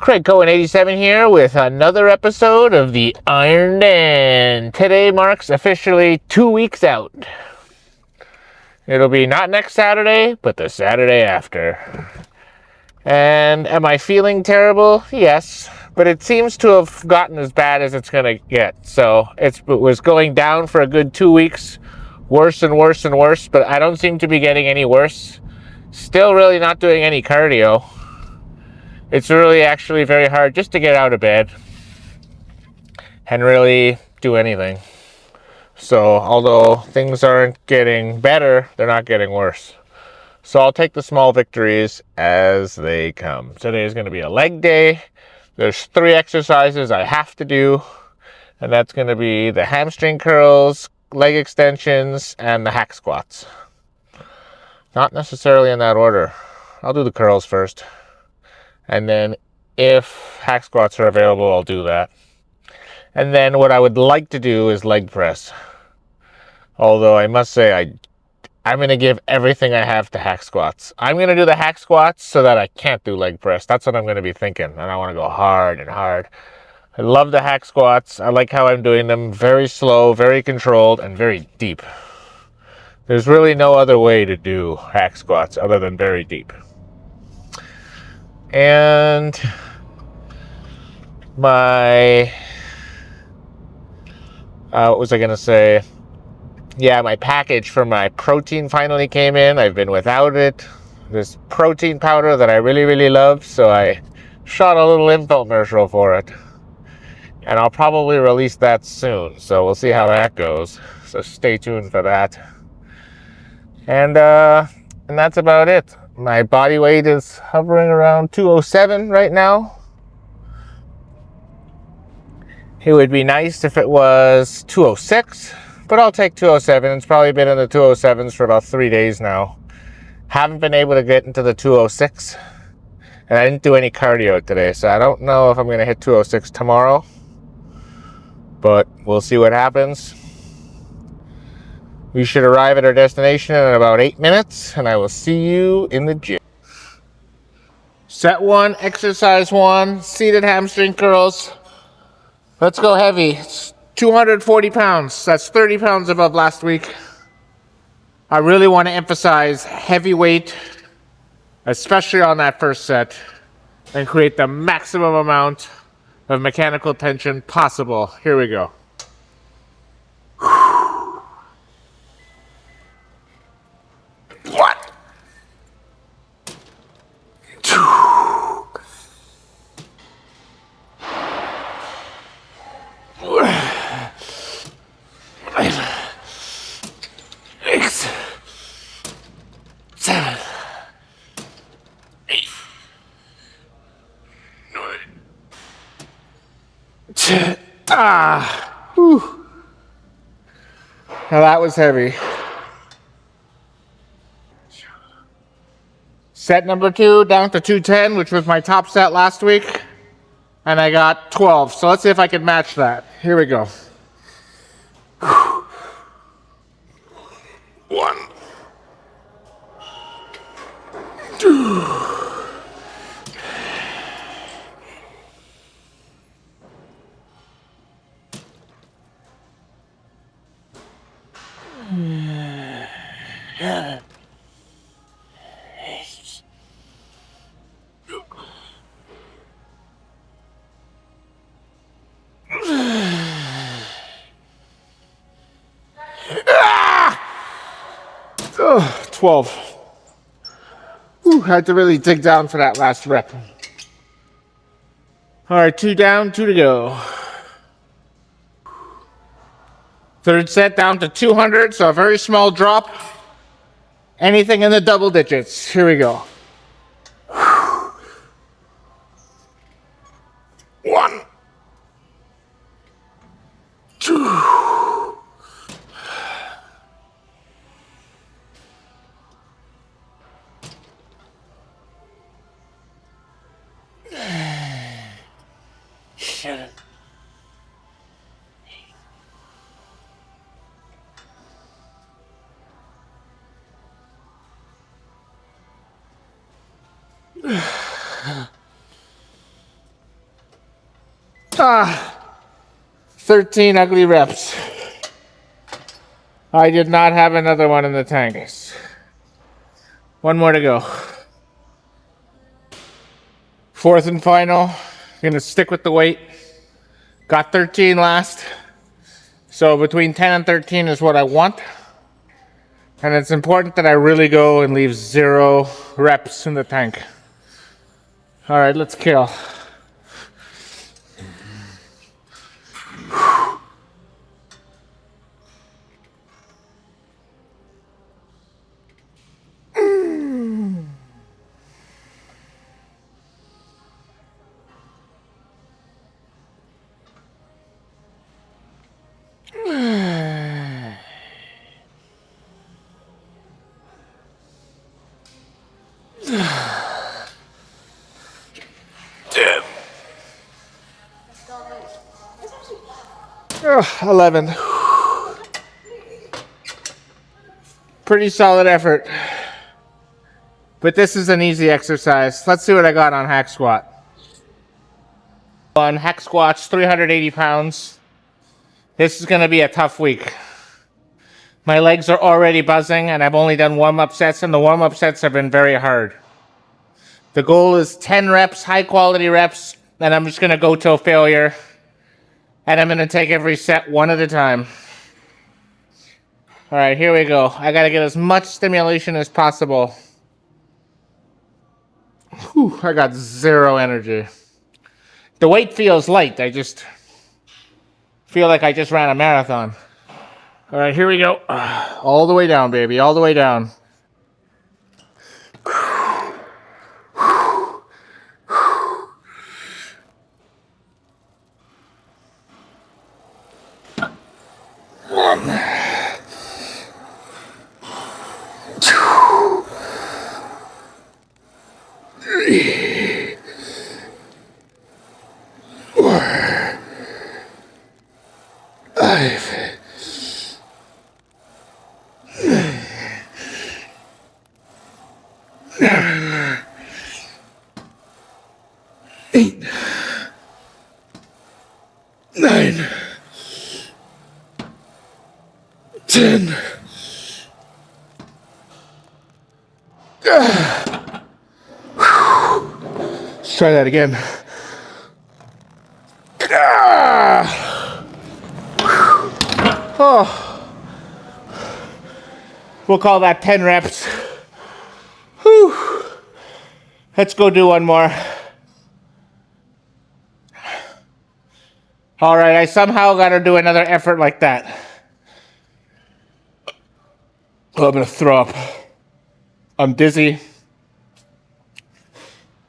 Craig Cohen 87 here with another episode of the Iron Den. Today marks officially 2 weeks out. It'll be not next Saturday, but the Saturday after. And am I feeling terrible? Yes, but it seems to have gotten as bad as it's gonna get. So it was going down for a good 2 weeks, worse and worse and worse, but I don't seem to be getting any worse. Still really not doing any cardio. It's really actually very hard just to get out of bed and really do anything. So although things aren't getting better, they're not getting worse. So I'll take the small victories as they come. Today is going to be a leg day. There's 3 exercises I have to do, and that's going to be the hamstring curls, leg extensions, and the hack squats. Not necessarily in that order. I'll do the curls first. And then if hack squats are available, I'll do that. And then what I would like to do is leg press. Although I must say I'm going to give everything I have to hack squats. I'm going to do the hack squats so that I can't do leg press. That's what I'm going to be thinking. And I want to go hard and hard. I love the hack squats. I like how I'm doing them. Very slow, very controlled, and very deep. There's really no other way to do hack squats other than very deep. And what was I going to say? Yeah, my package for my protein finally came in. I've been without it. This protein powder that I really, really love. So I shot a little infomercial for it. And I'll probably release that soon. So we'll see how that goes. So stay tuned for that. And that's about it. My body weight is hovering around 207 right now. It would be nice if it was 206, but I'll take 207. It's probably been in the 207s for about 3 days now. Haven't been able to get into the 206, and I didn't do any cardio today, so I don't know if I'm going to hit 206 tomorrow, but we'll see what happens. We should arrive at our destination in about 8 minutes, and I will see you in the gym. Set 1, exercise 1, seated hamstring curls. Let's go heavy. It's 240 pounds. That's 30 pounds above last week. I really want to emphasize heavy weight, especially on that first set, and create the maximum amount of mechanical tension possible. Here we go. What? Six, 7, 8, 9, 10. Whew. Now that was heavy. Set number 2 down to 210, which was my top set last week. And I got 12. So let's see if I can match that. Here we go. 1, 2. Oh, 12. Ooh, had to really dig down for that last rep. All right, 2 down, 2 to go. Third set down to 200, so a very small drop. Anything in the double digits. Here we go. 1, 2. Shit. 13 ugly reps. I did not have another one in the tank. One more to go. Fourth and final. Gonna stick with the weight. Got 13 last. So between 10 and 13 is what I want. And it's important that I really go and leave 0 reps in the tank. All right, let's kill. Oh, 11. Pretty solid effort. But this is an easy exercise. Let's see what I got on hack squat. On hack squats, 380 pounds. This is going to be a tough week. My legs are already buzzing, and I've only done warm-up sets, and the warm-up sets have been very hard. The goal is 10 reps, high-quality reps, and I'm just going to go till failure. And I'm going to take every set one at a time. All right, here we go. I got to get as much stimulation as possible. Whew, I got 0 energy. The weight feels light. I just feel like I just ran a marathon. All right, here we go. All the way down, baby. All the way down. Eight, 9, 10. Let's try that again. Oh. We'll call that 10 reps. Whew. Let's go do one more. All right, I somehow got to do another effort like that. Oh, I'm going to throw up. I'm dizzy.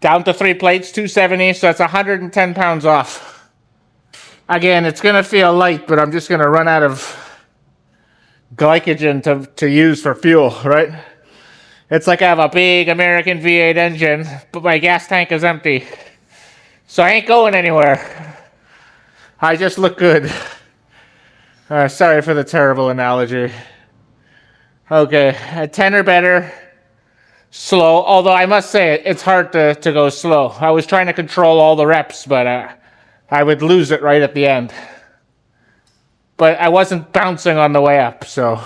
Down to 3 plates, 270, so that's 110 pounds off. Again, it's going to feel light, but I'm just going to run out of glycogen to use for fuel, right? It's like I have a big American V8 engine, but my gas tank is empty. So I ain't going anywhere. I just look good. Sorry for the terrible analogy. Okay, a 10 or better. Slow, although I must say it's hard to go slow. I was trying to control all the reps, but I would lose it right at the end. But I wasn't bouncing on the way up, so.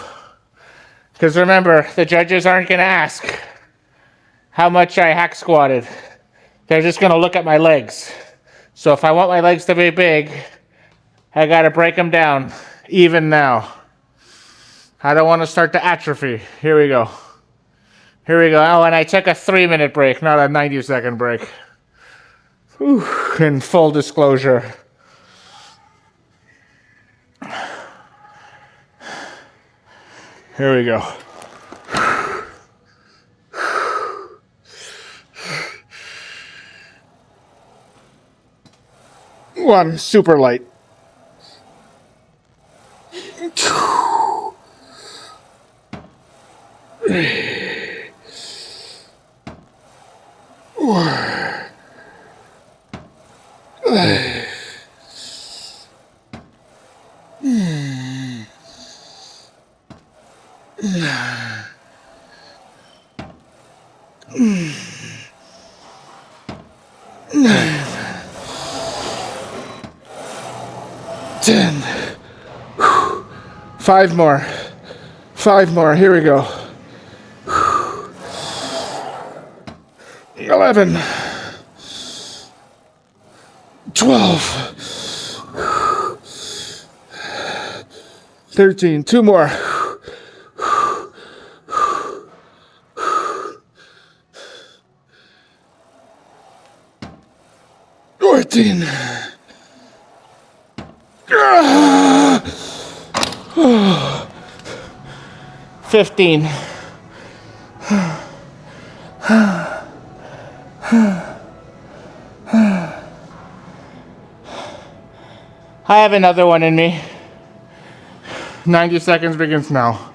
Because remember, the judges aren't going to ask how much I hack squatted. They're just going to look at my legs. So if I want my legs to be big, I got to break them down, even now. I don't want to start to atrophy. Here we go. Here we go. Oh, and I took a 3-minute break, not a 90-second break. Whew. In full disclosure. Here we go. One super light. 10. 5 more. 5 more. Here we go. 11. 12. 13. 2 more. 14. 15. I have another one in me. 90 seconds begins now.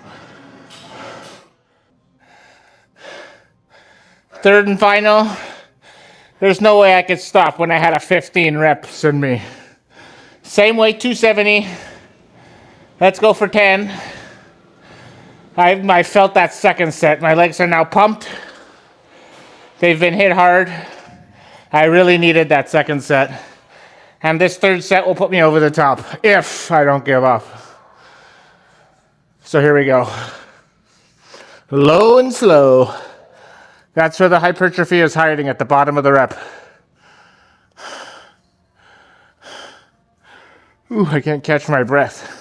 Third and final. There's no way I could stop when I had a 15 reps in me. Same weight, 270. Let's go for 10. I felt that second set. My legs are now pumped. They've been hit hard. I really needed that second set. And this third set will put me over the top if I don't give up. So here we go. Low and slow. That's where the hypertrophy is hiding, at the bottom of the rep. Ooh, I can't catch my breath.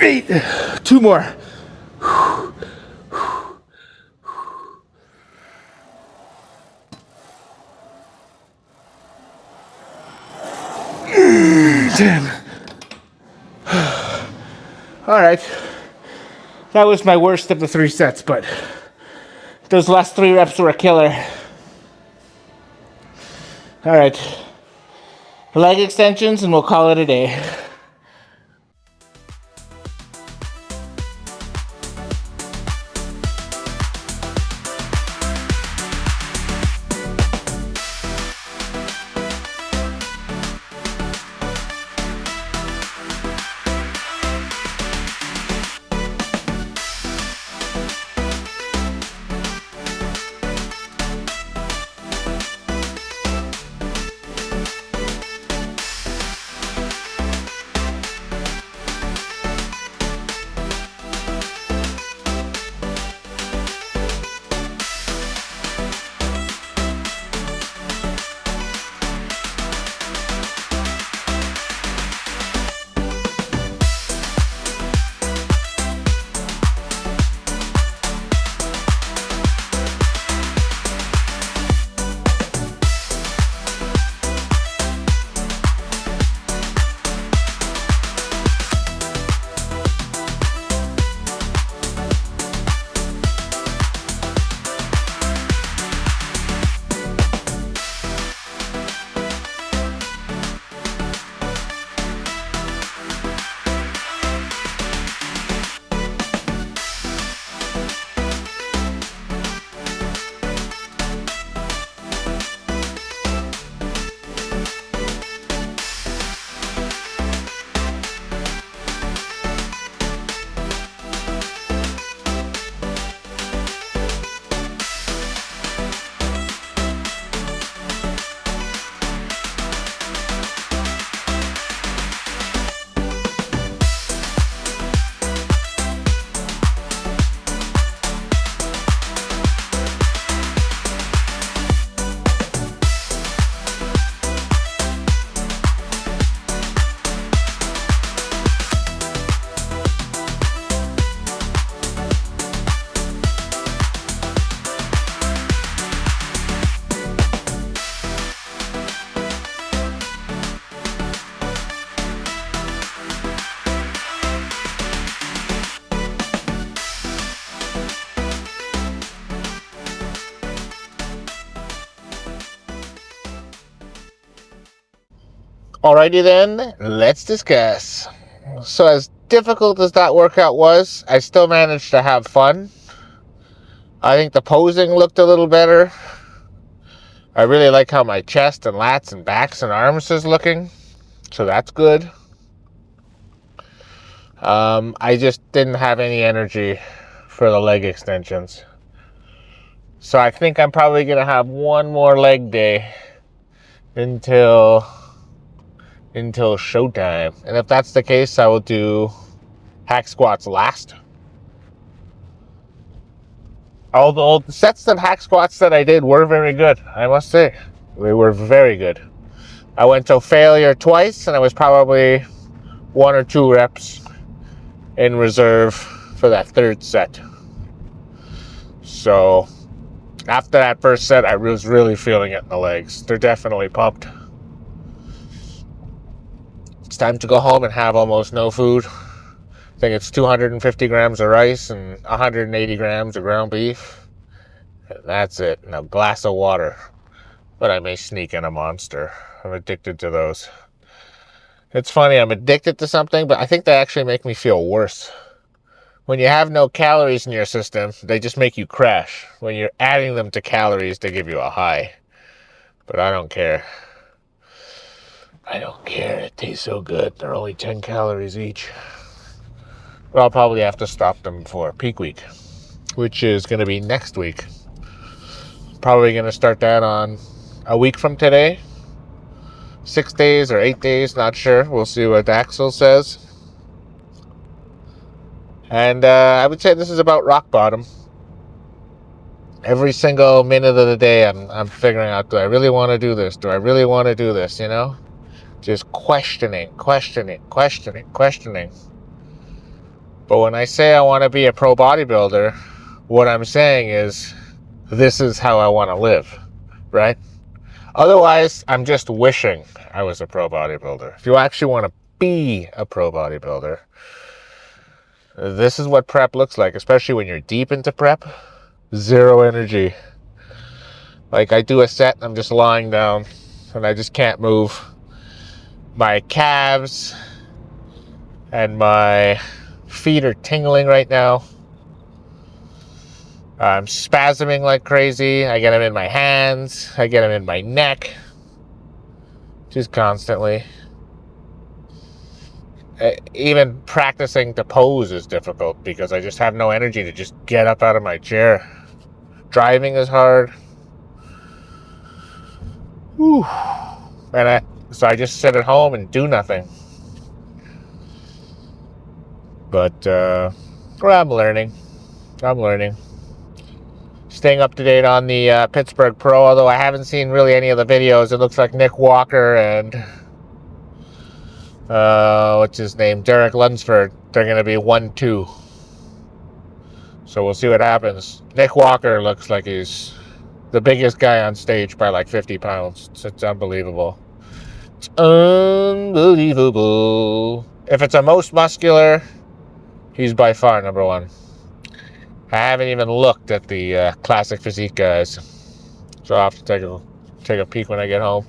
Eight. 2 more. 10. All right. That was my worst of the 3 sets, but those last 3 reps were a killer. All right. Leg extensions, and we'll call it a day. Alrighty then, let's discuss. So as difficult as that workout was, I still managed to have fun. I think the posing looked a little better. I really like how my chest and lats and backs and arms is looking. So that's good. I just didn't have any energy for the leg extensions. So I think I'm probably going to have one more leg day until showtime. And if that's the case, I will do hack squats last. Although the sets of hack squats that I did were very good, I must say. They were very good. I went to failure twice, and I was probably 1 or 2 reps in reserve for that third set. So after that first set, I was really feeling it in the legs. They're definitely pumped. It's time to go home and have almost no food. I think it's 250 grams of rice and 180 grams of ground beef. And that's it. And a glass of water. But I may sneak in a Monster. I'm addicted to those. It's funny, I'm addicted to something, but I think they actually make me feel worse. When you have no calories in your system, they just make you crash. When you're adding them to calories, they give you a high. But I don't care. I don't care. It tastes so good. They're only 10 calories each. But I'll probably have to stop them for peak week, which is going to be next week. Probably going to start that on a week from today. 6 days or 8 days, not sure. We'll see what Axel says. And I would say this is about rock bottom. Every single minute of the day, I'm figuring out, do I really want to do this? Do I really want to do this, you know? Just questioning. But when I say I want to be a pro bodybuilder, what I'm saying is, this is how I want to live, right? Otherwise, I'm just wishing I was a pro bodybuilder. If you actually want to be a pro bodybuilder, this is what prep looks like, especially when you're deep into prep. Zero energy. Like, I do a set, I'm just lying down, and I just can't move. My calves and my feet are tingling right now. I'm spasming like crazy. I get them in my hands. I get them in my neck. Just constantly. Even practicing to pose is difficult because I just have no energy to just get up out of my chair. Driving is hard. Whew. So I just sit at home and do nothing. But I'm learning. Staying up to date on the Pittsburgh Pro, although I haven't seen really any of the videos. It looks like Nick Walker and what's his name, Derek Lunsford, they're going to be 1-2. So we'll see what happens. Nick Walker looks like he's the biggest guy on stage by like 50 pounds. It's unbelievable. It's unbelievable. If it's a most muscular, he's by far number 1. I haven't even looked at the classic physique guys. So I'll have to take a peek when I get home.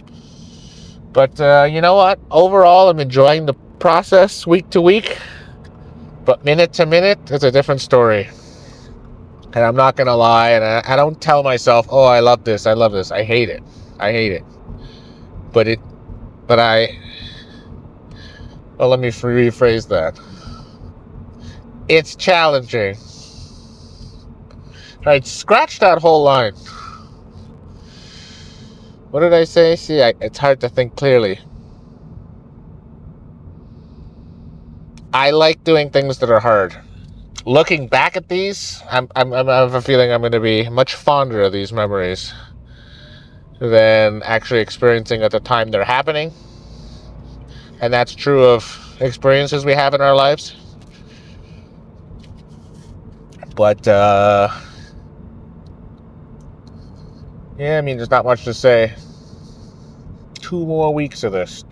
But you know what? Overall, I'm enjoying the process week to week. But minute to minute, it's a different story. And I'm not going to lie, and I don't tell myself, oh, I love this. I hate it. But let me rephrase that. It's challenging. Right, scratch that whole line. What did I say? See, it's hard to think clearly. I like doing things that are hard. Looking back at these, I have a feeling I'm going to be much fonder of these memories than actually experiencing at the time they're happening. And that's true of experiences we have in our lives. But, yeah, I mean, there's not much to say. 2 more weeks of this.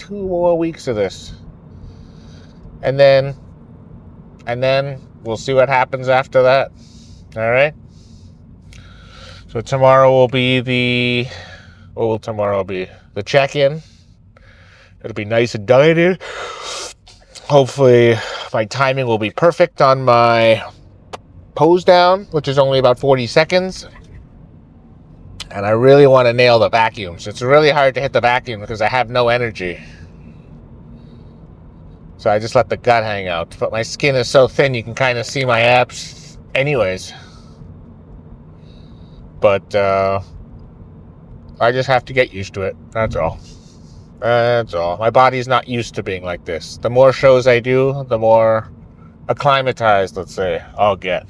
And then we'll see what happens after that. All right? So tomorrow will be what will tomorrow be? The check-in. It'll be nice and done here. Hopefully my timing will be perfect on my pose down, which is only about 40 seconds. And I really want to nail the vacuums. It's really hard to hit the vacuum because I have no energy. So I just let the gut hang out. But my skin is so thin you can kind of see my abs anyways. But I just have to get used to it. That's all. That's all. My body's not used to being like this. The more shows I do, the more acclimatized, let's say, I'll get.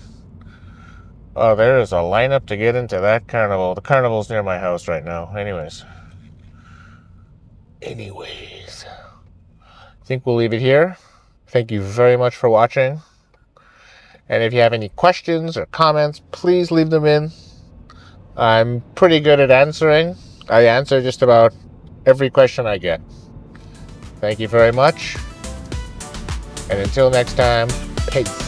Oh, there is a lineup to get into that carnival. The carnival's near my house right now. Anyways, I think we'll leave it here. Thank you very much for watching. And if you have any questions or comments, please leave them in. I'm pretty good at answering. I answer just about every question I get. Thank you very much. And until next time, peace.